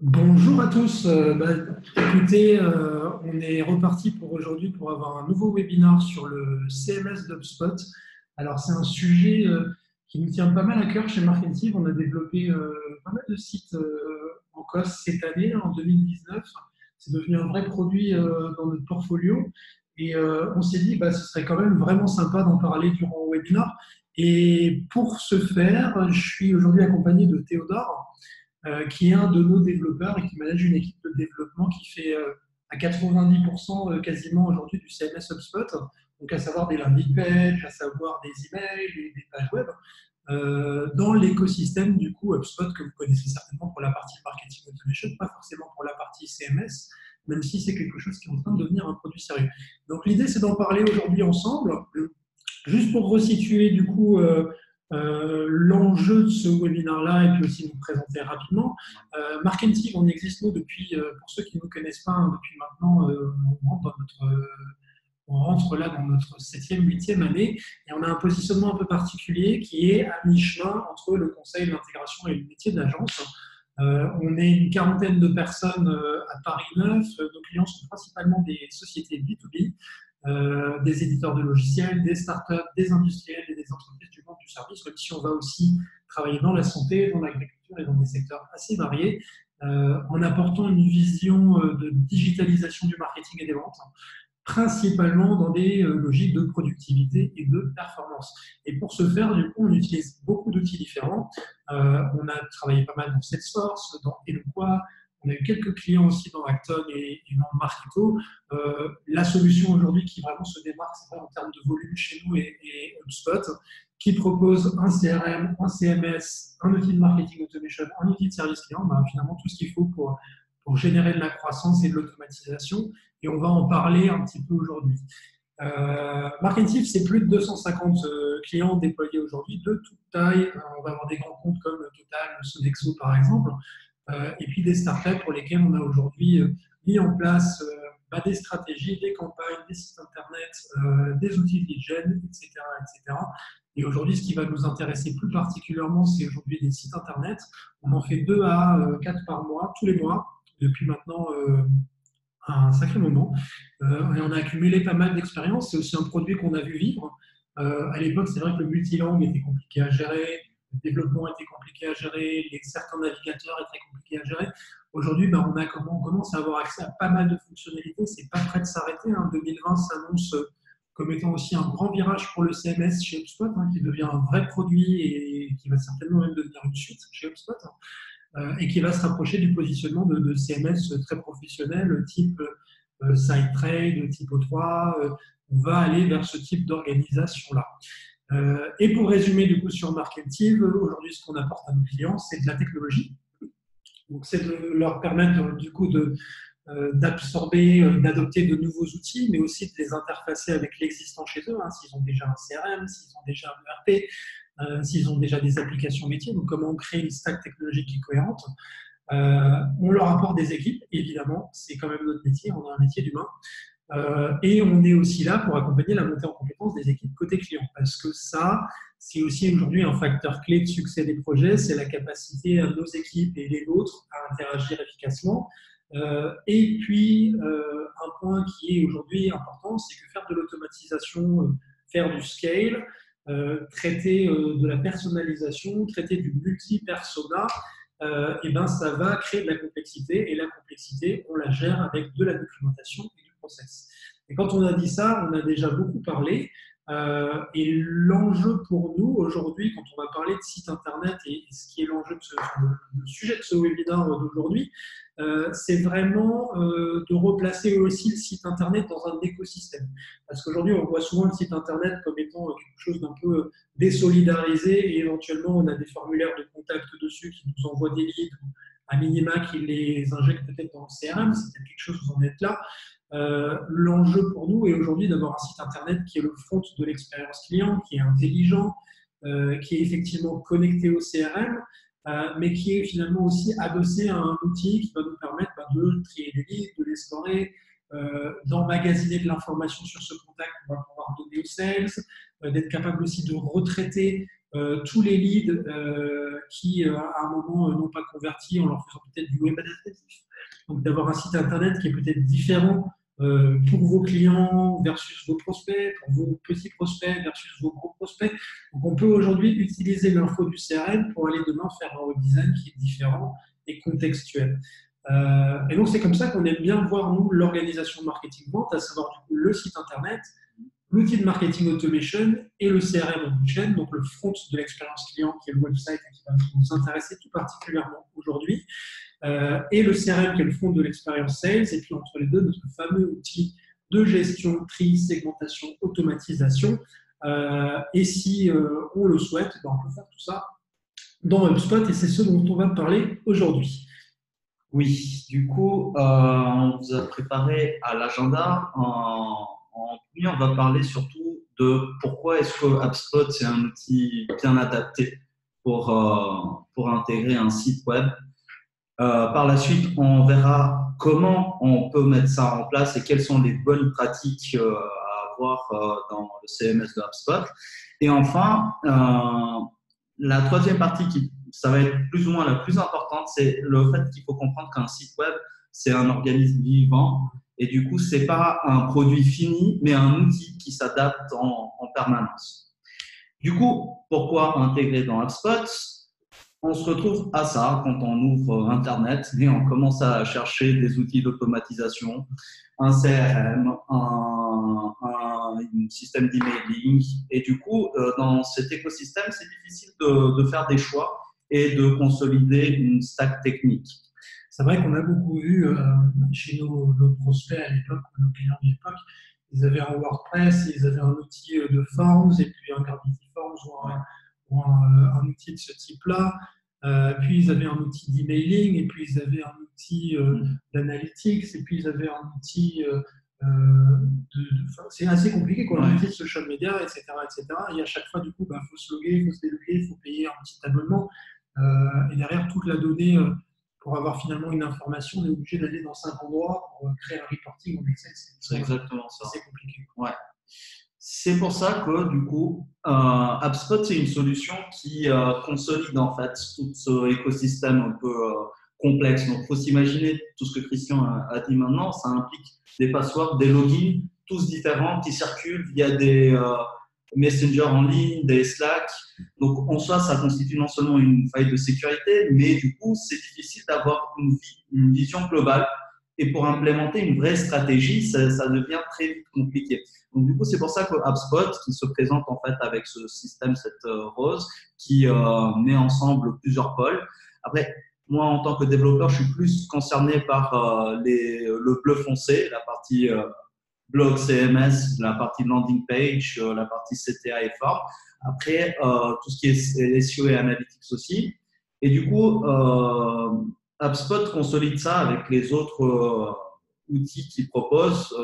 Bonjour à tous. Écoutez, on est reparti pour aujourd'hui pour avoir un nouveau webinaire sur le CMS d'HubSpot. Alors, c'est un sujet qui nous tient pas mal à cœur chez Marketing. On a développé pas mal de sites en COS cette année, en 2019. C'est devenu un vrai produit dans notre portfolio. Et on s'est dit que ce serait quand même vraiment sympa d'en parler durant le webinaire. Et pour ce faire, je suis aujourd'hui accompagné de Théodore qui est un de nos développeurs et qui manage une équipe de développement qui fait à 90% quasiment aujourd'hui du CMS HubSpot, donc à savoir des landing pages, à savoir des emails, des pages web, dans l'écosystème du coup HubSpot que vous connaissez certainement pour la partie marketing automation, pas forcément pour la partie CMS, même si c'est quelque chose qui est en train de devenir un produit sérieux. Donc l'idée c'est d'en parler aujourd'hui ensemble, juste pour resituer du coup l'enjeu de ce webinaire-là et puis aussi nous présenter rapidement. Marketing, on existe nous depuis, pour ceux qui ne nous connaissent pas, depuis maintenant, on rentre là dans notre 7e, 8e année et on a un positionnement un peu particulier qui est à mi-chemin entre le conseil, l'intégration et le métier d'agence. On est une quarantaine de personnes à Paris 9. Nos clients sont principalement des sociétés B2B, des éditeurs de logiciels, des startups, des industriels et des entreprises du monde du service, même si on va aussi travailler dans la santé, dans l'agriculture et dans des secteurs assez variés, en apportant une vision de digitalisation du marketing et des ventes, principalement dans des logiques de productivité et de performance. Et pour ce faire, du coup, on utilise beaucoup d'outils différents. On a travaillé pas mal dans Salesforce, dans Eloqua, on a eu quelques clients aussi dans Acton et dans Marketo. La solution aujourd'hui qui vraiment se démarque, c'est en termes de volume chez nous et HubSpot, qui propose un CRM, un CMS, un outil de marketing automation, un outil de service client, finalement tout ce qu'il faut pour générer de la croissance et de l'automatisation. Et on va en parler un petit peu aujourd'hui. Marketing, c'est plus de 250 clients déployés aujourd'hui, de toute taille. On va avoir des grands comptes comme Total, Sodexo par exemple, et puis des startups pour lesquelles on a aujourd'hui mis en place des stratégies, des campagnes, des sites internet, des outils de lead gen, etc., etc. Et aujourd'hui, ce qui va nous intéresser plus particulièrement, c'est aujourd'hui des sites internet. On en fait 2 à 4 par mois, tous les mois, depuis maintenant un sacré moment. Et on a accumulé pas mal d'expérience. C'est aussi un produit qu'on a vu vivre. À l'époque, c'est vrai que le multilangue était compliqué à gérer, le développement était compliqué à gérer, certains navigateurs étaient compliqués à gérer. Aujourd'hui, on commence à avoir accès à pas mal de fonctionnalités. C'est pas prêt de s'arrêter. 2020 s'annonce comme étant aussi un grand virage pour le CMS chez HubSpot, qui devient un vrai produit et qui va certainement même devenir une suite chez HubSpot. Et qui va se rapprocher du positionnement de CMS très professionnel, type SideTrade, type O3. On va aller vers ce type d'organisation-là. Et pour résumer du coup sur Marketing, aujourd'hui ce qu'on apporte à nos clients, c'est de la technologie. Donc c'est de leur permettre du coup d'absorber, d'adopter de nouveaux outils, mais aussi de les interfacer avec l'existant chez eux, s'ils ont déjà un CRM, s'ils ont déjà un ERP, s'ils ont déjà des applications métiers, donc comment on crée une stack technologique qui est cohérente. On leur apporte des équipes, évidemment, c'est quand même notre métier, on a un métier d'humain. Et on est aussi là pour accompagner la montée en compétence des équipes côté client, parce que ça, c'est aussi aujourd'hui un facteur clé de succès des projets, c'est la capacité à nos équipes et les nôtres à interagir efficacement. Et puis, un point qui est aujourd'hui important, c'est que faire de l'automatisation, faire du scale, traiter de la personnalisation, traiter du multi-persona, ça va créer de la complexité, et la complexité, on la gère avec de la documentation et du process. Et quand on a dit ça, on a déjà beaucoup parlé, et l'enjeu pour nous aujourd'hui, quand on va parler de site internet et ce qui est l'enjeu le sujet de ce webinaire d'aujourd'hui, c'est vraiment de replacer aussi le site internet dans un écosystème. Parce qu'aujourd'hui, on voit souvent le site internet comme étant quelque chose d'un peu désolidarisé, et éventuellement on a des formulaires de contact dessus qui nous envoient des leads, à minima qui les injectent peut-être dans le CRM, c'est peut-être quelque chose, vous en êtes là. L'enjeu pour nous est aujourd'hui d'avoir un site internet qui est le front de l'expérience client, qui est intelligent, qui est effectivement connecté au CRM, mais qui est finalement aussi adossé à un outil qui va nous permettre de trier les leads, de les scorer, d'emmagasiner de l'information sur ce contact qu'on va pouvoir donner aux sales, d'être capable aussi de retraiter tous les leads qui, à un moment, n'ont pas converti en leur faisant peut-être du web adaptatif. Donc, d'avoir un site internet qui est peut-être différent pour vos clients versus vos prospects, pour vos petits prospects versus vos gros prospects. Donc, on peut aujourd'hui utiliser l'info du CRM pour aller demain faire un web design qui est différent et contextuel. Et donc, c'est comme ça qu'on aime bien voir, nous, l'organisation marketing-vente, à savoir du coup, le site internet, l'outil de marketing automation et le CRM omnichannel, donc le front de l'expérience client qui est le website et qui va nous intéresser tout particulièrement aujourd'hui, et le CRM qui est le front de l'expérience sales, et puis entre les deux, notre fameux outil de gestion, tri, segmentation, automatisation. Et si on le souhaite, ben, on peut faire tout ça dans HubSpot et c'est ce dont on va parler aujourd'hui. Oui, du coup, on vous a préparé à l'agenda. En premier, on va parler surtout de pourquoi est-ce que HubSpot c'est un outil bien adapté pour intégrer un site web. Par la suite, on verra comment on peut mettre ça en place et quelles sont les bonnes pratiques à avoir dans le CMS de HubSpot. Et enfin, la troisième partie ça va être plus ou moins la plus importante, c'est le fait qu'il faut comprendre qu'un site web, c'est un organisme vivant et du coup, c'est pas un produit fini, mais un outil qui s'adapte en permanence. Du coup, pourquoi intégrer dans HubSpot? On se retrouve à ça quand on ouvre Internet et on commence à chercher des outils d'automatisation, un CRM, un système d'emailing. Et du coup, dans cet écosystème, c'est difficile de faire des choix et de consolider une stack technique. C'est vrai qu'on a beaucoup vu chez nos prospects à l'époque, nos clients de l'époque, ils avaient un WordPress, ils avaient un outil de Forms et puis un Gravity Forms ou un outil de ce type-là. Puis ils avaient un outil d'emailing, et puis ils avaient un outil d'analytics, et puis ils avaient un outil c'est assez compliqué, quoi, un outil de social media, etc., etc. Et à chaque fois, du coup, faut se loguer, il faut se déloguer, il faut payer un petit abonnement. Et derrière, toute la donnée, pour avoir finalement une information, on est obligé d'aller dans 5 endroits pour créer un reporting en Excel. C'est exactement ça. C'est compliqué. Ouais. C'est pour ça que du coup, HubSpot c'est une solution qui consolide en fait tout ce écosystème un peu complexe. Donc, il faut s'imaginer tout ce que Christian a dit maintenant. Ça implique des passwords, des logins, tous différents qui circulent via des messengers en ligne, des Slack. Donc, en soi, ça constitue non seulement une faille de sécurité, mais du coup, c'est difficile d'avoir une vision globale. Et pour implémenter une vraie stratégie, ça devient très vite compliqué. Donc, du coup, c'est pour ça que HubSpot, qui se présente en fait avec ce système, cette rose, qui met ensemble plusieurs pôles. Après, moi, en tant que développeur, je suis plus concerné par le bleu foncé, la partie blog CMS, la partie landing page, la partie CTA et form. Après, tout ce qui est SEO et analytics aussi. Et du coup, HubSpot consolide ça avec les autres outils qu'ils proposent,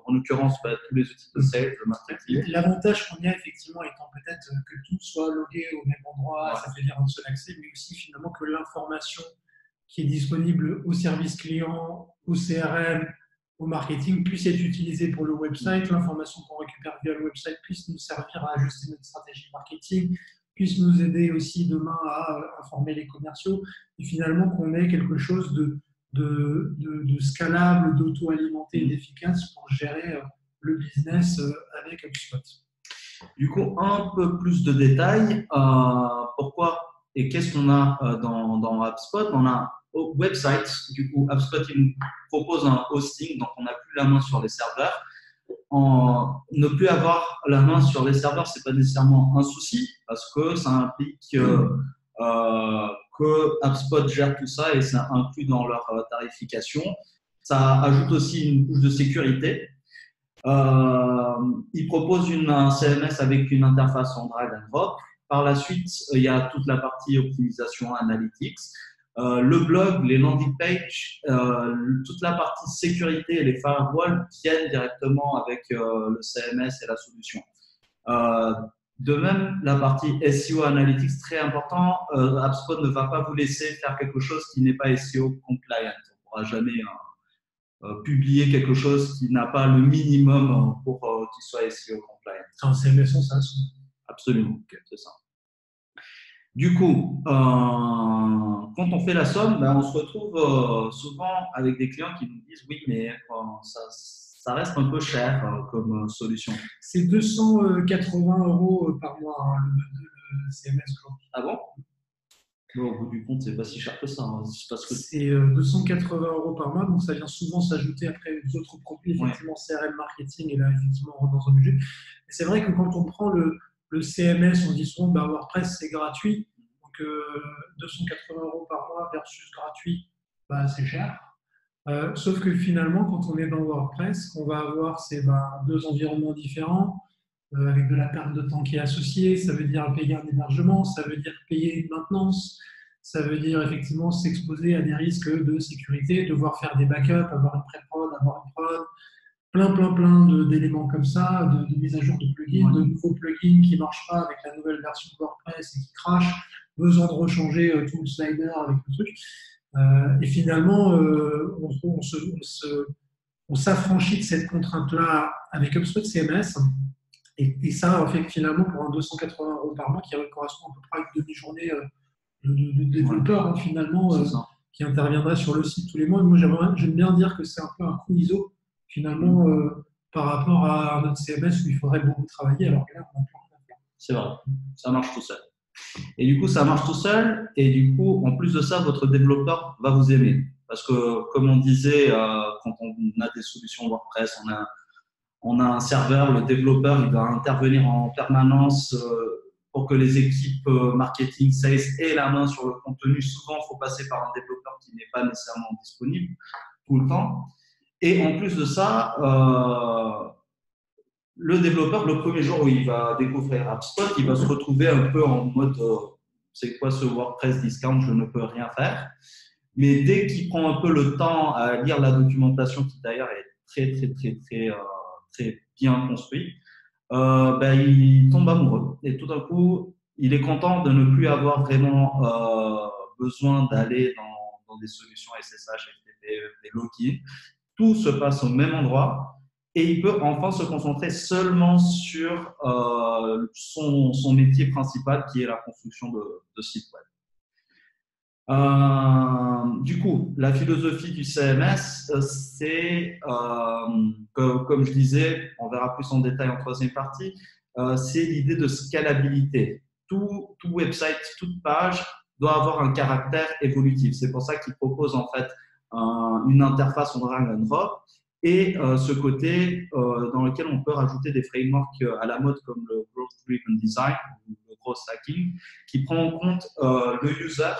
en l'occurrence tous les outils de sales, de marketing. L'avantage qu'on y a effectivement étant peut-être que tout soit logué au même endroit, ça fait dire un seul accès, mais aussi finalement que l'information qui est disponible au service client, au CRM, au marketing puisse être utilisée pour le website, l'information qu'on récupère via le website puisse nous servir à ajuster notre stratégie marketing, puisse nous aider aussi demain à informer les commerciaux, et finalement qu'on ait quelque chose de scalable, d'auto-alimenté et d'efficace pour gérer le business avec HubSpot. Du coup, un peu plus de détails. Pourquoi et qu'est-ce qu'on a dans HubSpot? On a au website, du coup, HubSpot il nous propose un hosting, donc on n'a plus la main sur les serveurs. Ne plus avoir la main sur les serveurs, c'est pas nécessairement un souci parce que ça implique que HubSpot gère tout ça et c'est inclus dans leur tarification. Ça ajoute aussi une couche de sécurité. Il propose un CMS avec une interface en drag and drop. Par la suite, il y a toute la partie optimisation analytics. Le blog, les landing pages, toute la partie sécurité et les firewalls viennent directement avec le CMS et la solution. De même, la partie SEO Analytics, très important, HubSpot ne va pas vous laisser faire quelque chose qui n'est pas SEO compliant. On ne pourra jamais publier quelque chose qui n'a pas le minimum pour qu'il soit SEO compliant. C'est un CMS en SaaS. Absolument, c'est ça. Du coup, quand on fait la somme, ben, on se retrouve souvent avec des clients qui nous disent oui, mais ça reste un peu cher comme solution. C'est 280 € par mois, hein, le CMS aujourd'hui. Ah bon? Bon, au bout du compte, c'est pas si cher que ça, hein. C'est parce que C'est 280 € par mois, donc ça vient souvent s'ajouter après aux autres produits, ouais, effectivement CRM marketing, et là, effectivement, on rentre dans un budget. Et c'est vrai que quand on prend le CMS, on dit souvent bah, WordPress, c'est gratuit, donc 280 € par mois versus gratuit, bah, c'est cher. Sauf que finalement, quand on est dans WordPress, ce qu'on va avoir, c'est bah, deux environnements différents, avec de la perte de temps qui est associée. Ça veut dire payer un hébergement, ça veut dire payer une maintenance, ça veut dire effectivement s'exposer à des risques de sécurité, devoir faire des backups, avoir une pré-prod, avoir une prod, plein d'éléments comme ça, de mise à jour de plugins, de nouveaux plugins qui ne marchent pas avec la nouvelle version de WordPress et qui crashent, besoin de rechanger tout le slider avec le truc. Et finalement, on s'affranchit de cette contrainte-là avec HubSpot CMS. Et ça fait que finalement, pour un 280 € par mois, qui correspond à peu près à une demi-journée de développeur, hein, finalement, qui interviendrait sur le site tous les mois. Moi, j'aime bien dire que c'est un peu un coût ISO, finalement, par rapport à notre CMS où il faudrait beaucoup travailler, alors que là, on a plus rien à faire. c'est vrai, ça marche tout seul. Et du coup, ça marche tout seul. Et du coup, en plus de ça, votre développeur va vous aimer. Parce que, comme on disait, quand on a des solutions WordPress, on a un serveur, le développeur, il va intervenir en permanence pour que les équipes marketing, sales aient la main sur le contenu. Souvent, il faut passer par un développeur qui n'est pas nécessairement disponible tout le temps. Et en plus de ça, le développeur, le premier jour où il va découvrir HubSpot, il va se retrouver un peu en mode c'est quoi ce WordPress discount, je ne peux rien faire. Mais dès qu'il prend un peu le temps à lire la documentation, qui d'ailleurs est très bien construite, ben, il tombe amoureux. Et tout d'un coup, il est content de ne plus avoir vraiment besoin d'aller dans des solutions SSH, FTP, des logins. Tout se passe au même endroit et il peut enfin se concentrer seulement sur son métier principal qui est la construction de sites web. Du coup, la philosophie du CMS, c'est, comme je disais, on verra plus en détail en troisième partie, c'est l'idée de scalabilité. Tout website, toute page doit avoir un caractère évolutif. C'est pour ça qu'il propose en fait une interface en drag and drop et ce côté dans lequel on peut rajouter des frameworks à la mode comme le Growth Driven Design ou le Growth Hacking qui prend en compte le user.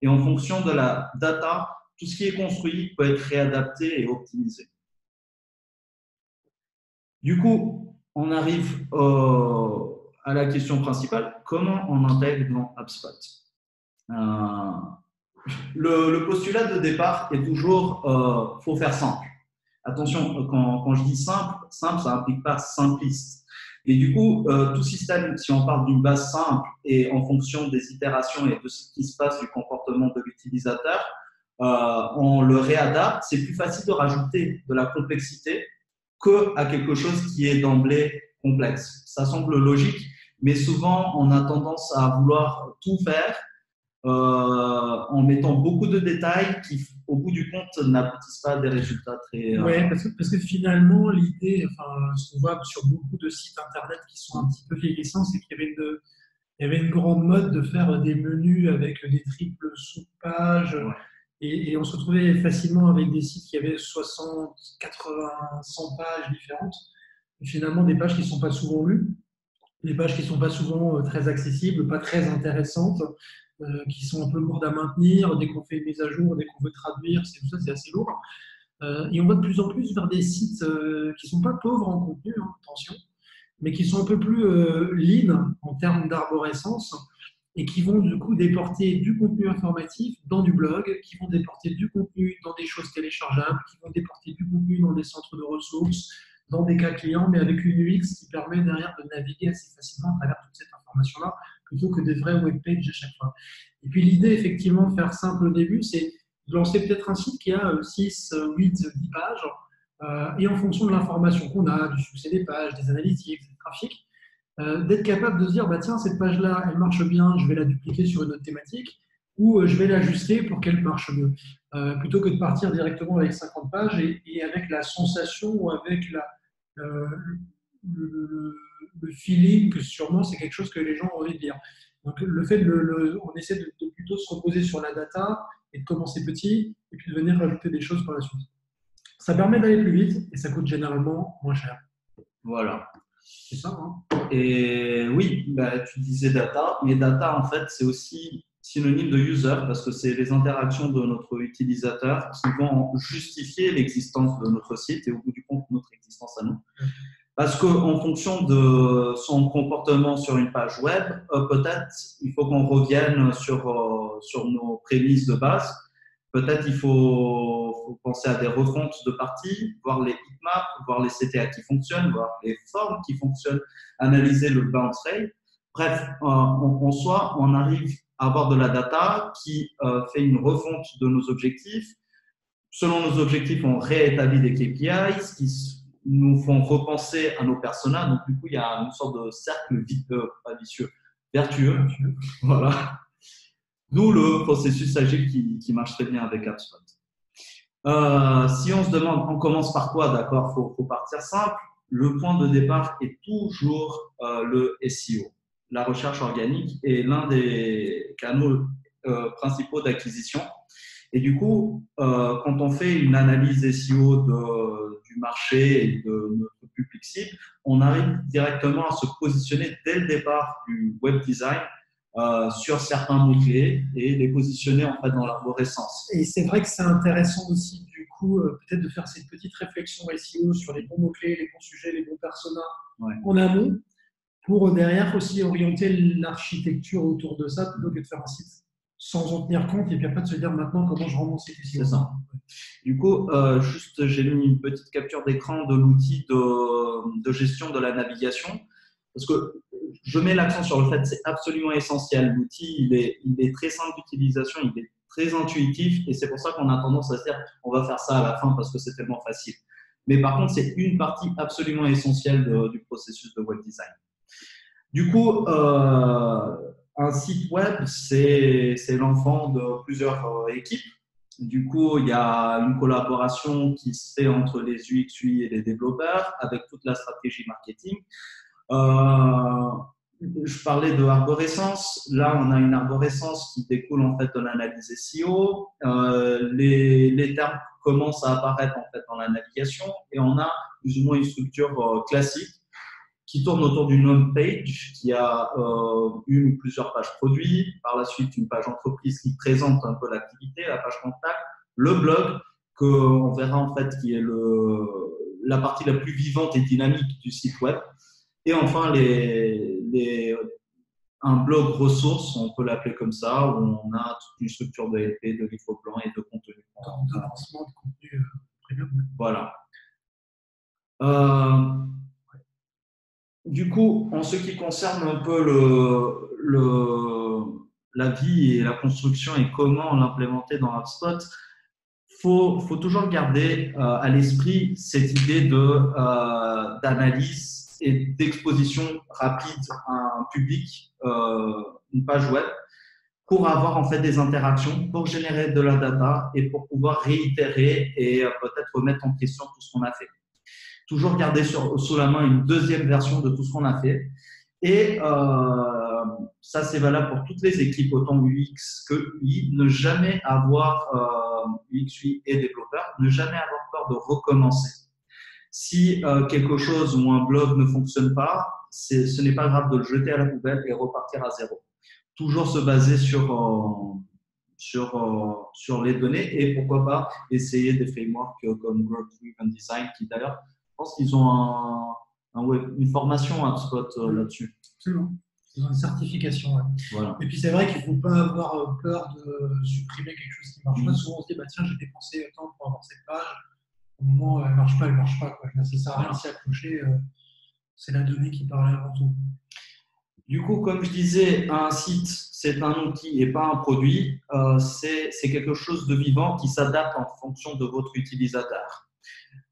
Et en fonction de la data, tout ce qui est construit peut être réadapté et optimisé. Du coup, on arrive à la question principale, comment on intègre dans HubSpot le postulat de départ est toujours faut faire simple. Attention, quand je dis simple, ça n'implique pas simpliste. Et du coup, tout système, si on parle d'une base simple et en fonction des itérations et de ce qui se passe du comportement de l'utilisateur, on le réadapte. C'est plus facile de rajouter de la complexité qu'à quelque chose qui est d'emblée complexe. Ça semble logique, mais souvent, on a tendance à vouloir tout faire en mettant beaucoup de détails qui, au bout du compte, n'aboutissent pas à des résultats très… Ouais, parce que finalement, l'idée, enfin, ce qu'on voit sur beaucoup de sites internet qui sont un petit peu vieillissants, c'est qu'il y avait une grande mode de faire des menus avec des triples sous-pages. Ouais. Et on se retrouvait facilement avec des sites qui avaient 60, 80, 100 pages différentes. Et finalement, des pages qui ne sont pas souvent lues, des pages qui ne sont pas souvent très accessibles, pas très intéressantes, qui sont un peu lourdes à maintenir. Dès qu'on fait une mise à jour, dès qu'on veut traduire, tout ça, c'est assez lourd. Et on va de plus en plus vers des sites qui ne sont pas pauvres en contenu, hein, attention, mais qui sont un peu plus lean en termes d'arborescence et qui vont du coup déporter du contenu informatif dans du blog, qui vont déporter du contenu dans des choses téléchargeables, qui vont déporter du contenu dans des centres de ressources, dans des cas clients, mais avec une UX qui permet derrière de naviguer assez facilement à travers toute cette information-là, plutôt que des vraies webpages à chaque fois. Et puis l'idée, effectivement, de faire simple au début, c'est de lancer peut-être un site qui a 6, 8, 10 pages, et en fonction de l'information qu'on a, du succès des pages, des analytiques, des trafics, d'être capable de se dire, bah, tiens, cette page-là, elle marche bien, je vais la dupliquer sur une autre thématique, ou je vais l'ajuster pour qu'elle marche mieux. Plutôt que de partir directement avec 50 pages et avec la sensation ou avec euh, le, le feeling que sûrement c'est quelque chose que les gens ont envie de lire. Donc le fait on essaie de plutôt se reposer sur la data et de commencer petit et puis de venir rajouter des choses par la suite. Ça permet d'aller plus vite et ça coûte généralement moins cher. Voilà. C'est ça, hein? Et oui, bah, tu disais data, mais data, en fait, c'est aussi synonyme de user parce que c'est les interactions de notre utilisateur qui vont justifier l'existence de notre site et au bout du compte, notre existence à nous. Parce qu'en fonction de son comportement sur une page web, peut-être il faut qu'on revienne sur nos prémices de base. Peut-être il faut penser à des refontes de parties, voir les heatmaps, voir les CTA qui fonctionnent, voir les formes qui fonctionnent, analyser le bounce rate. Bref, en soi, on arrive à avoir de la data qui fait une refonte de nos objectifs. Selon nos objectifs, on réétablit des KPIs qui nous font repenser à nos personas. Donc, du coup, il y a une sorte de cercle pas vicieux, vertueux. Voilà. D'où le processus agile qui marche très bien avec HubSpot. Si on se demande, on commence par quoi, d'accord, faut partir simple. Le point de départ est toujours le SEO. La recherche organique est l'un des canaux principaux d'acquisition. Et du coup, quand on fait une analyse SEO du marché et de notre public cible, on arrive directement à se positionner dès le départ du web design sur certains mots-clés et les positionner en fait dans l'arborescence. Et c'est vrai que c'est intéressant aussi, du coup, peut-être de faire cette petite réflexion SEO sur les bons mots-clés, les bons sujets, les bons personas en amont, pour derrière aussi orienter l'architecture autour de ça plutôt que de faire un site sans en tenir compte et puis après de se dire maintenant comment je rends mon site SEO. C'est ça. Du coup, juste j'ai mis une petite capture d'écran de l'outil de gestion de la navigation parce que je mets l'accent sur le fait que c'est absolument essentiel. L'outil, il est très simple d'utilisation, il est très intuitif et c'est pour ça qu'on a tendance à se dire on va faire ça à la fin parce que c'est tellement facile. Mais par contre, c'est une partie absolument essentielle du processus de web design. Du coup, un site web, c'est l'enfant de plusieurs équipes. Du coup, il y a une collaboration qui se fait entre les UX, UI et les développeurs avec toute la stratégie marketing. Je parlais de arborescence. Là, on a une arborescence qui découle en fait de l'analyse SEO. Les termes commencent à apparaître en fait dans la navigation et on a plus ou moins une structure classique qui tourne autour d'une home page qui a une ou plusieurs pages produits, par la suite une page entreprise qui présente un peu l'activité, la page contact, le blog qu'on verra en fait qui est la partie la plus vivante et dynamique du site web. Et enfin, un blog ressource, on peut l'appeler comme ça, où on a toute une structure de LP, de livre blanc et de contenu. De lancement de contenu premium. Voilà. Du coup, en ce qui concerne un peu la vie et la construction et comment l'implémenter dans HubSpot, faut toujours garder à l'esprit cette idée d'analyse et d'exposition rapide à un public, une page web, pour avoir en fait des interactions, pour générer de la data et pour pouvoir réitérer et peut-être remettre en question tout ce qu'on a fait. Toujours garder sous la main une deuxième version de tout ce qu'on a fait. Et ça, c'est valable pour toutes les équipes, autant UX que UI. Ne jamais avoir, UX, UI et développeurs, ne jamais avoir peur de recommencer. Si quelque chose ou un blog ne fonctionne pas, ce n'est pas grave de le jeter à la poubelle et repartir à zéro. Toujours se baser sur les données et pourquoi pas essayer des frameworks comme Growth Driven Design qui d'ailleurs, je pense qu'ils ont une formation à HubSpot là-dessus. Absolument. Ils ont une certification. Ouais. Voilà. Et puis c'est vrai qu'il ne faut pas avoir peur de supprimer quelque chose qui ne marche pas. Souvent on se dit bah, tiens, j'ai dépensé autant pour avoir cette page. Au moment où elle ne marche pas, elle ne marche pas. Quoi. Ça ne sert à rien de s'y accrocher. C'est la donnée qui parle avant tout. Du coup, comme je disais, un site, c'est un outil et pas un produit. C'est quelque chose de vivant qui s'adapte en fonction de votre utilisateur.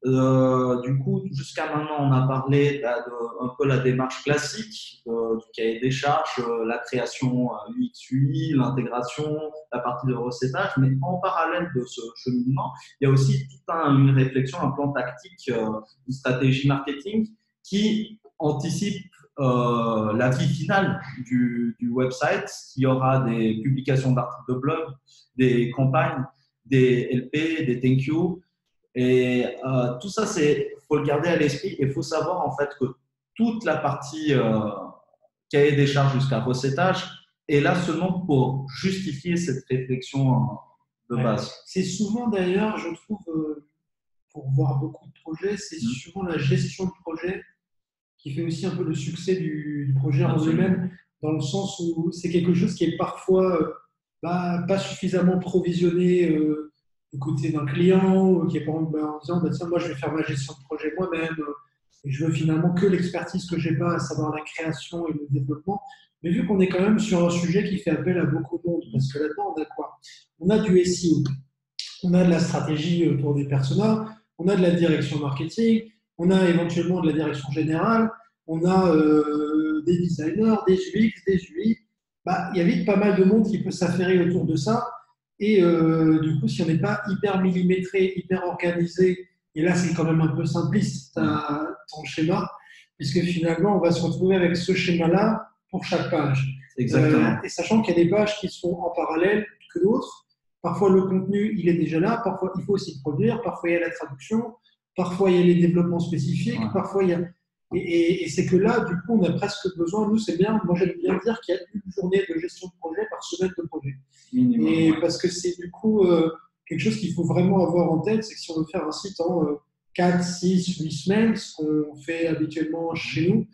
Du coup, jusqu'à maintenant, on a parlé de un peu la démarche classique du cahier des charges, la création UX/UI, l'intégration, la partie de recettage. Mais en parallèle de ce cheminement, il y a aussi toute une réflexion, un plan tactique, une stratégie marketing qui anticipe la vie finale du website. Il y aura des publications d'articles de blog, des campagnes, des LP, des thank you. Et tout ça, faut le garder à l'esprit et il faut savoir en fait que toute la partie cahier des charges jusqu'à recettage est là seulement pour justifier cette réflexion de base. C'est souvent d'ailleurs, je trouve, pour voir beaucoup de projets, c'est souvent la gestion de projet qui fait aussi un peu le succès du projet en lui-même, dans le sens où c'est quelque chose qui est parfois pas suffisamment provisionné du côté d'un client, qui est par exemple en disant tiens, moi je vais faire ma gestion de projet moi-même, et je veux finalement que l'expertise que j'ai pas, à savoir la création et le développement. Mais vu qu'on est quand même sur un sujet qui fait appel à beaucoup de monde, parce que là-dedans on a quoi? On a du SEO, on a de la stratégie autour des personas, on a de la direction marketing, on a éventuellement de la direction générale, on a des designers, des UX, des UI. Il y a vite pas mal de monde qui peut s'affairer autour de ça. Et du coup, si on n'est pas hyper millimétré, hyper organisé, et là c'est quand même un peu simpliste ton schéma, puisque finalement on va se retrouver avec ce schéma-là pour chaque page. Exactement. Et sachant qu'il y a des pages qui sont en parallèle que d'autres, parfois le contenu il est déjà là, parfois il faut aussi le produire, parfois il y a la traduction, parfois il y a les développements spécifiques, parfois il y a… Et c'est que là, du coup, on a presque besoin, nous c'est bien, moi j'aime bien dire qu'il y a une journée de gestion de projet par semaine de projet. Et parce que c'est du coup quelque chose qu'il faut vraiment avoir en tête, c'est que si on veut faire un site en 4, 6, 8 semaines, ce qu'on fait habituellement chez nous,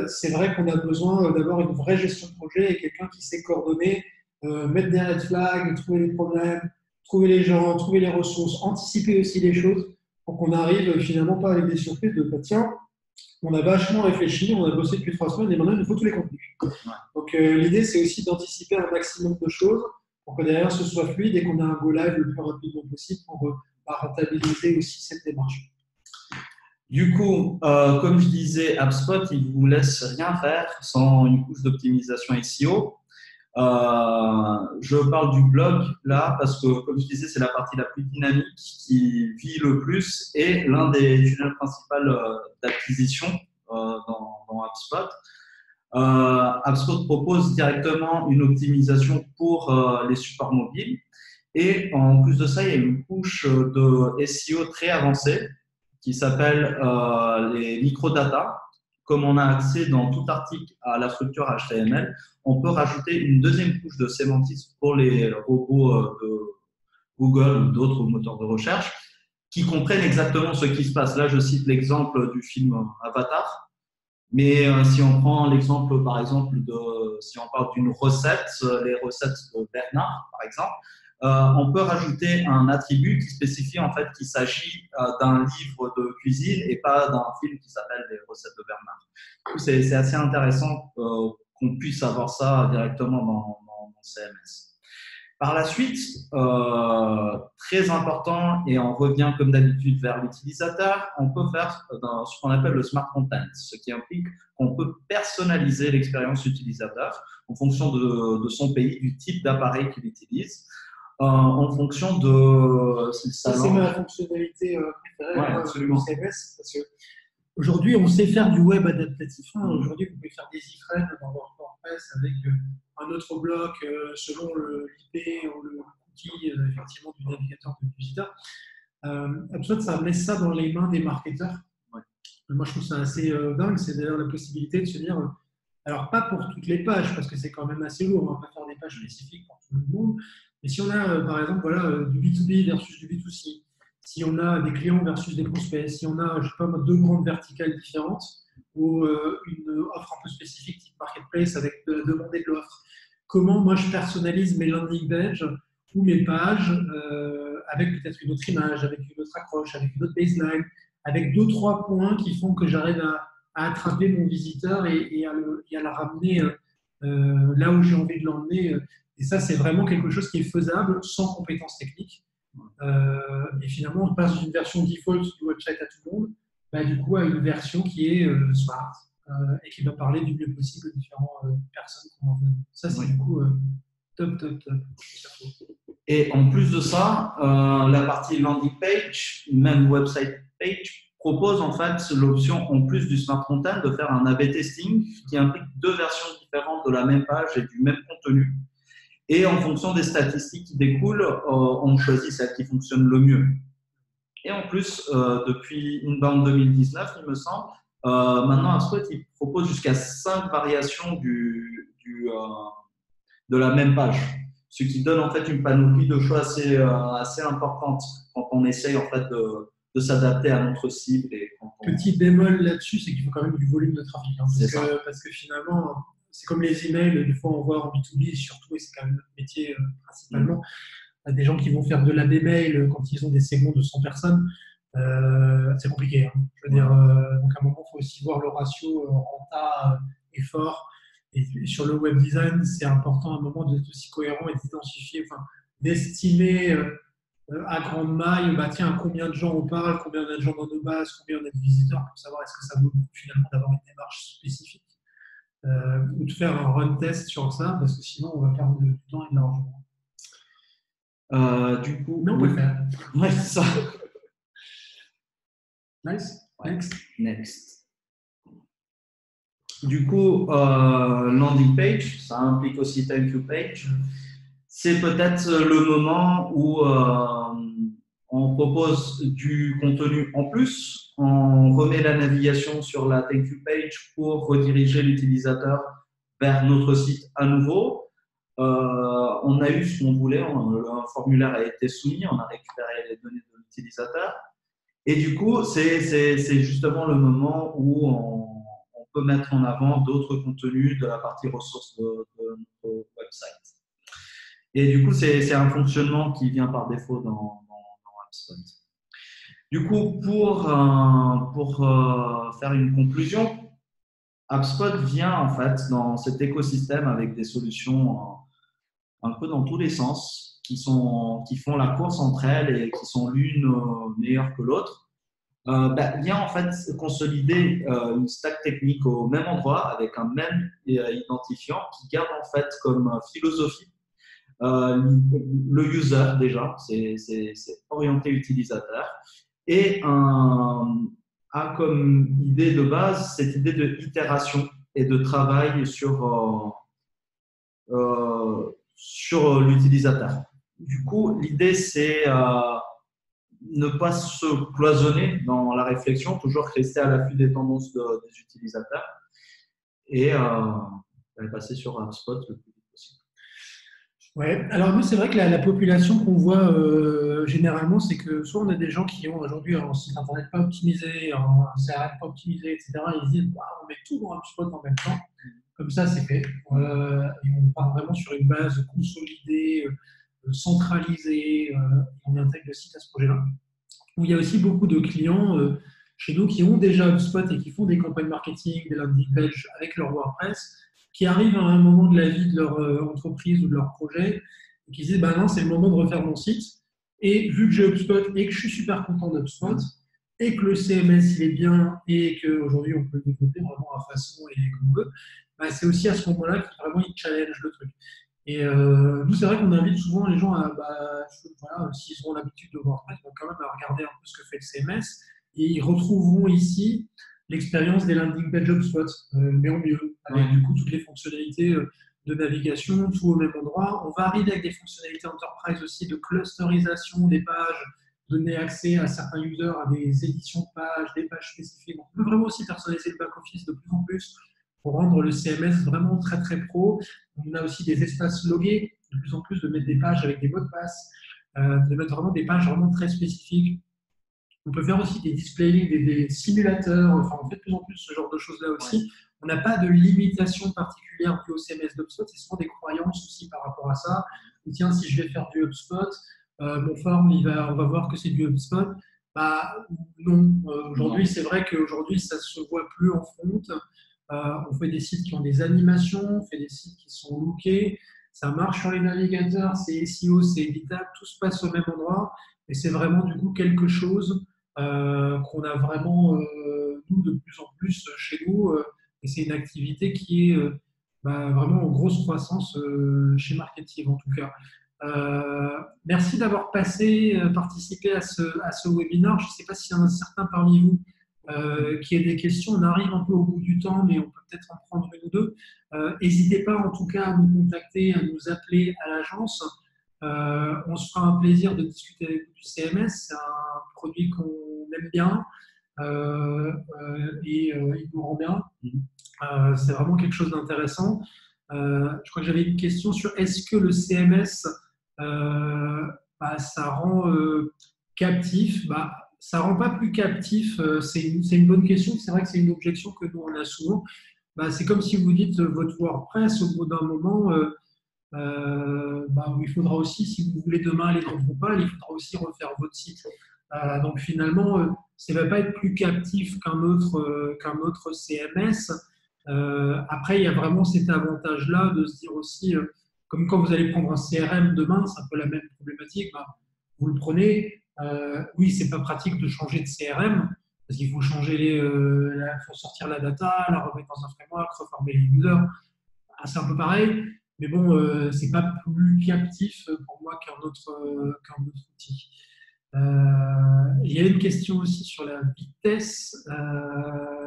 c'est vrai qu'on a besoin d'avoir une vraie gestion de projet et quelqu'un qui sait coordonner, mettre des red flags, trouver les problèmes, trouver les gens, trouver les ressources, anticiper aussi les choses pour qu'on arrive finalement pas avec des surprises de tiens, on a vachement réfléchi, on a bossé depuis 3 semaines et maintenant il nous faut tous les contenus. Donc l'idée c'est aussi d'anticiper un maximum de choses pour que derrière ce soit fluide et qu'on ait un go live le plus rapidement possible pour rentabiliser aussi cette démarche. Du coup, comme je disais, HubSpot, il ne vous laisse rien faire sans une couche d'optimisation SEO. Je parle du blog là parce que, comme je disais, c'est la partie la plus dynamique qui vit le plus et l'un des tunnels principaux d'acquisition dans HubSpot. HubSpot propose directement une optimisation pour les supports mobiles et en plus de ça, il y a une couche de SEO très avancée qui s'appelle les microdata. Comme on a accès dans tout article à la structure HTML, on peut rajouter une deuxième couche de sémantique pour les robots de Google ou d'autres moteurs de recherche qui comprennent exactement ce qui se passe. Là, je cite l'exemple du film Avatar. Mais si on prend l'exemple, par exemple, si on parle d'une recette, les recettes de Bernard, par exemple, on peut rajouter un attribut qui spécifie en fait qu'il s'agit d'un livre de cuisine et pas d'un film qui s'appelle Les recettes de Bernard. C'est assez intéressant qu'on puisse avoir ça directement dans CMS. Par la suite, très important, et on revient comme d'habitude vers l'utilisateur, on peut faire ce qu'on appelle le smart content, ce qui implique qu'on peut personnaliser l'expérience utilisateur en fonction de son pays, du type d'appareil qu'il utilise. En fonction de c'est ma fonctionnalité préférée absolument. CMS, parce que aujourd'hui on sait faire du web adaptatif. Aujourd'hui vous pouvez faire des iframes dans WordPress avec un autre bloc selon l'IP ou le cookie effectivement du navigateur de visiteur. HubSpot, ça met ça dans les mains des marketeurs. Moi je trouve ça assez dingue, c'est d'ailleurs la possibilité de se dire alors pas pour toutes les pages parce que c'est quand même assez lourd, on ne va pas faire des pages spécifiques pour tout le monde. Mais si on a, par exemple, du B2B versus du B2C, si on a des clients versus des prospects, si on a, je sais pas, 2 grandes verticales différentes ou une offre un peu spécifique type marketplace avec de la demande et de l'offre, comment moi je personnalise mes landing pages ou mes pages avec peut-être une autre image, avec une autre accroche, avec une autre baseline, avec 2-3 points qui font que j'arrive à attraper mon visiteur et à le ramener là où j'ai envie de l'emmener. Et ça, c'est vraiment quelque chose qui est faisable sans compétences techniques. Et finalement, on passe d'une version default du website à tout le monde, du coup, à une version qui est smart et qui va parler du mieux possible aux différentes personnes qu'on va. Ça, c'est du coup top, top, top. Et en plus de ça, la partie landing page, même website page, propose en fait l'option, en plus du smart content, de faire un A/B testing qui implique deux versions différentes de la même page et du même contenu. Et en fonction des statistiques qui découlent, on choisit celle qui fonctionne le mieux. Et en plus, depuis Inbound 2019, il me semble, maintenant HubSpot il propose jusqu'à 5 variations de la même page, ce qui donne en fait une panoplie de choix assez importante quand on essaye en fait de s'adapter à notre cible. Petit bémol là-dessus, c'est qu'il faut quand même du volume de trafic. Parce que finalement, c'est comme les emails, des fois on voit en B2B surtout, et c'est quand même notre métier principalement, des gens qui vont faire de l'AB mail quand ils ont des segments de 100 personnes. C'est compliqué. Hein. Je veux dire, donc à un moment, il faut aussi voir le ratio renta effort. Et sur le web design, c'est important à un moment d'être aussi cohérent et d'identifier, d'estimer à grande maille, tiens, à combien de gens on parle, combien on a de gens dans nos bases, combien on a de visiteurs, pour savoir est-ce que ça vaut le coup finalement d'avoir une démarche spécifique ou de faire un run test sur ça, parce que sinon on va perdre du temps et de l'argent. Du coup, mais on peut le faire. Ouais, c'est ça. Nice. Next. Du coup, landing page, ça implique aussi thank you page. C'est peut-être le moment où on propose du contenu en plus. On remet la navigation sur la thank you page pour rediriger l'utilisateur vers notre site à nouveau. On a eu ce qu'on voulait, un formulaire a été soumis, on a récupéré les données de l'utilisateur. Et du coup, c'est justement le moment où on peut mettre en avant d'autres contenus de la partie ressources de notre website. Et du coup, c'est un fonctionnement qui vient par défaut dans HubSpot. Du coup, pour faire une conclusion, HubSpot vient en fait dans cet écosystème avec des solutions un peu dans tous les sens, qui font la course entre elles et qui sont l'une meilleure que l'autre. Vient en fait consolider une stack technique au même endroit avec un même identifiant qui garde en fait comme philosophie le user déjà, c'est orienté utilisateur, et a comme idée de base cette idée de itération et de travail sur l'utilisateur. Du coup, l'idée c'est ne pas se cloisonner dans la réflexion, toujours rester à l'affût des tendances des utilisateurs et passer sur HubSpot le plus vite possible. Ouais, alors nous, c'est vrai que la population qu'on voit généralement, c'est que soit on a des gens qui ont aujourd'hui un site internet pas optimisé, un CRM pas optimisé, etc. Et ils se disent, on met tout dans HubSpot en même temps. Comme ça, c'est fait. Et on part vraiment sur une base consolidée, centralisée. On intègre le site à ce projet-là. Où il y a aussi beaucoup de clients chez nous qui ont déjà HubSpot et qui font des campagnes marketing, des landing pages avec leur WordPress, qui arrivent à un moment de la vie de leur entreprise ou de leur projet et qui disent non, c'est le moment de refaire mon site. Et vu que j'ai HubSpot et que je suis super content d'HubSpot et que le CMS il est bien et qu'aujourd'hui on peut le développer vraiment à façon et comme on veut, c'est aussi à ce moment-là qu'ils vraiment ils challenge le truc. Et nous, c'est vrai qu'on invite souvent les gens à, s'ils ont l'habitude de WordPress, quand même à regarder un peu ce que fait le CMS et ils retrouveront ici l'expérience des landing page HubSpot, mais en mieux, avec du coup toutes les fonctionnalités de navigation, tout au même endroit. On va arriver avec des fonctionnalités enterprise aussi de clusterisation des pages, donner accès à certains users à des éditions de pages, des pages spécifiques. On peut vraiment aussi personnaliser le back-office de plus en plus pour rendre le CMS vraiment très très pro. On a aussi des espaces logués, de plus en plus de mettre des pages avec des mots de passe, de mettre vraiment des pages vraiment très spécifiques. On peut faire aussi des display links, des simulateurs, on fait de plus en plus ce genre de choses-là aussi. Ouais. On n'a pas de limitation particulière au CMS d'HubSpot, c'est souvent des croyances aussi par rapport à ça. Ou tiens, si je vais faire du HubSpot, mon form, on va voir que c'est du HubSpot. Non, aujourd'hui, c'est vrai qu'aujourd'hui, ça ne se voit plus en front. On fait des sites qui ont des animations, on fait des sites qui sont lookés. ça marche sur les navigateurs, c'est SEO, c'est éditable, tout se passe au même endroit. Et c'est vraiment du coup quelque chose qu'on a vraiment, nous, de plus en plus chez nous. Et c'est une activité qui est vraiment en grosse croissance chez Marketing, en tout cas. Merci d'avoir participé à ce webinaire. Je ne sais pas s'il y en a certains parmi vous qui aient des questions. On arrive un peu au bout du temps, mais on peut peut-être en prendre une ou deux. N'hésitez pas en tout cas à nous contacter, à nous appeler à l'agence. On se fera un plaisir de discuter avec vous du CMS. C'est un produit qu'on aime bien et il nous rend bien. C'est vraiment quelque chose d'intéressant. Je crois que j'avais une question sur est-ce que le CMS, ça rend captif. Ça ne rend pas plus captif. C'est une bonne question. C'est vrai que c'est une objection que nous, on a souvent. C'est comme si vous dites votre WordPress, au bout d'un moment, il faudra aussi, si vous voulez demain aller dans Drupal, il faudra aussi refaire votre site. Donc finalement, ça ne va pas être plus captif qu'un autre CMS. Après, il y a vraiment cet avantage-là de se dire aussi, comme quand vous allez prendre un CRM demain, c'est un peu la même problématique. Vous le prenez. Oui, c'est pas pratique de changer de CRM parce qu'il faut changer faut sortir la data, la remettre dans un framework, reformer les users. C'est un peu pareil, mais bon, c'est pas plus captif pour moi qu'un autre outil. Il y a une question aussi sur la vitesse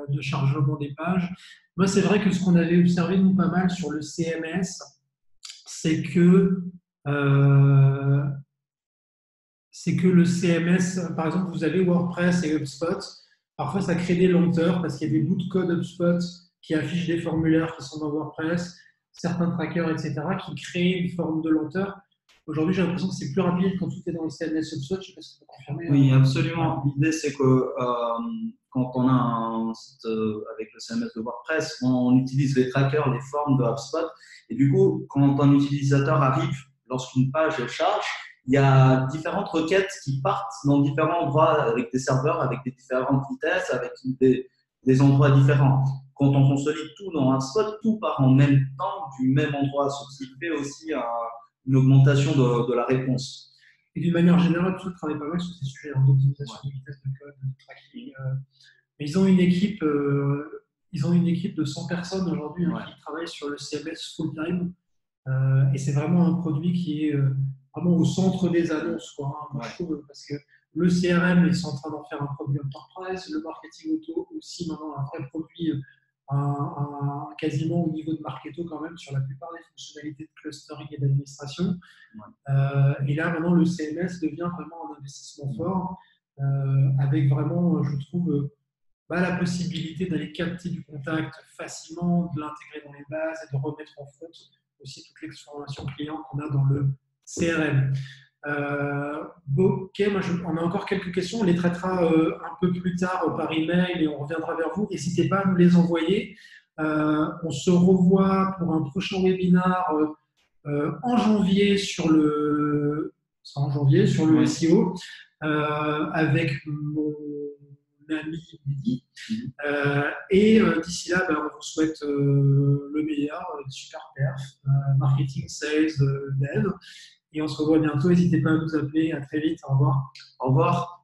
de chargement des pages. Moi, c'est vrai que ce qu'on avait observé, nous, pas mal sur le CMS, c'est que le CMS, par exemple, vous avez WordPress et HubSpot, parfois ça crée des lenteurs parce qu'il y a des bouts de code HubSpot qui affichent des formulaires qui sont dans WordPress, certains trackers, etc., qui créent une forme de lenteur. Aujourd'hui, j'ai l'impression que c'est plus rapide quand tout est dans le CMS HubSpot. Je ne sais pas si vous confirmez. Oui, absolument. L'idée, c'est que quand on a un site avec le CMS de WordPress, on utilise les trackers, les formes de HubSpot. Et du coup, quand un utilisateur arrive, lorsqu'une page charge, il y a différentes requêtes qui partent dans différents endroits avec des serveurs, avec des différentes vitesses, avec des endroits différents. Quand on consolide tout dans HubSpot, tout part en même temps du même endroit, ce qui fait aussi une augmentation de la réponse. Et d'une manière générale, tout travaille pas mal sur ces sujets d'optimisation de vitesse de code, de tracking. Mais ils ont une équipe de 100 personnes aujourd'hui qui travaillent sur le CMS full-time. Et c'est vraiment un produit qui est vraiment au centre des annonces, moi, je trouve, parce que le CRM, ils sont en train d'en faire un produit enterprise, le marketing auto aussi, maintenant un vrai produit quasiment au niveau de Marketo quand même sur la plupart des fonctionnalités de clustering et d'administration. Et là, maintenant, le CMS devient vraiment un investissement fort avec vraiment, je trouve, la possibilité d'aller capter du contact facilement, de l'intégrer dans les bases et de remettre en front aussi toute l'exploration client qu'on a dans le CRM. Ok, on a encore quelques questions, on les traitera un peu plus tard par email et on reviendra vers vous. N'hésitez pas à nous les envoyer. On se revoit pour un prochain webinaire en janvier sur le SEO avec mon ami Mehdi. Et d'ici là, on vous souhaite le meilleur, super perf, marketing, sales, dev. Et on se revoit bientôt. N'hésitez pas à nous appeler. À très vite. Au revoir. Au revoir.